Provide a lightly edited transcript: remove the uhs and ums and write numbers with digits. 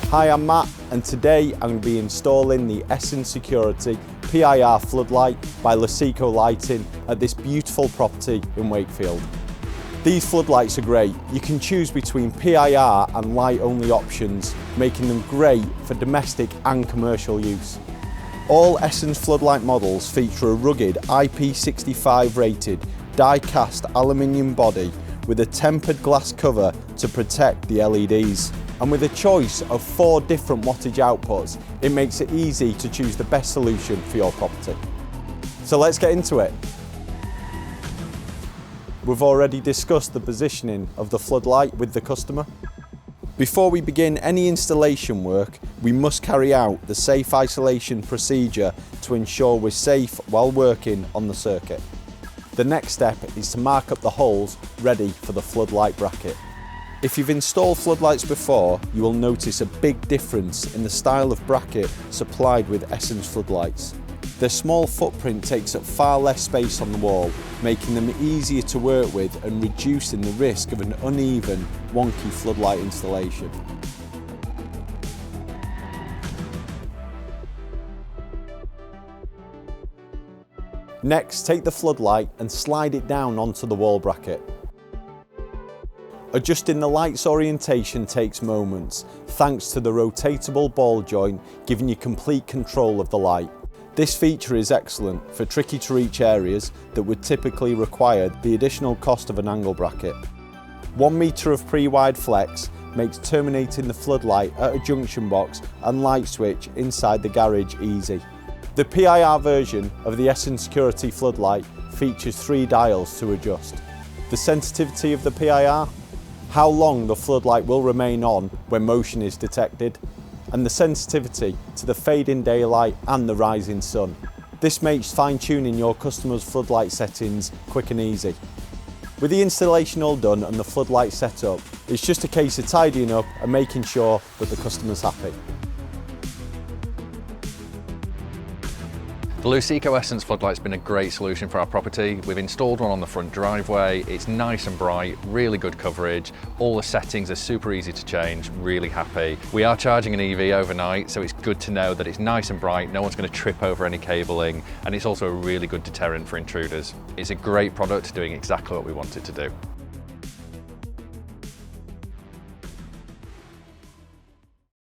Hi, I'm Matt, and today I'm going to be installing the Essence Security PIR Floodlight by Luceco Lighting at this beautiful property in Wakefield. These floodlights are great. You can choose between PIR and light only options, making them great for domestic and commercial use. All Essence Floodlight models feature a rugged IP65 rated die-cast aluminium body with a tempered glass cover to protect the LEDs. And with a choice of 4 different wattage outputs, it makes it easy to choose the best solution for your property. So let's get into it. We've already discussed the positioning of the floodlight with the customer. Before we begin any installation work, we must carry out the safe isolation procedure to ensure we're safe while working on the circuit. The next step is to mark up the holes ready for the floodlight bracket. If you've installed floodlights before, you will notice a big difference in the style of bracket supplied with Essence floodlights. Their small footprint takes up far less space on the wall, making them easier to work with and reducing the risk of an uneven, wonky floodlight installation. Next, take the floodlight and slide it down onto the wall bracket. Adjusting the light's orientation takes moments, thanks to the rotatable ball joint giving you complete control of the light. This feature is excellent for tricky to reach areas that would typically require the additional cost of an angle bracket. 1 metre of pre-wired flex makes terminating the floodlight at a junction box and light switch inside the garage easy. The PIR version of the Essence Security Floodlight features 3 dials to adjust. The sensitivity of the PIR, how long the floodlight will remain on when motion is detected, and the sensitivity to the fading daylight and the rising sun. This makes fine-tuning your customer's floodlight settings quick and easy. With the installation all done and the floodlight set up, it's just a case of tidying up and making sure that the customer's happy. The Luceco Essence Floodlight's been a great solution for our property. We've installed one on the front driveway. It's nice and bright, really good coverage. All the settings are super easy to change, really happy. We are charging an EV overnight, so it's good to know that it's nice and bright, no one's going to trip over any cabling, and it's also a really good deterrent for intruders. It's a great product doing exactly what we want it to do.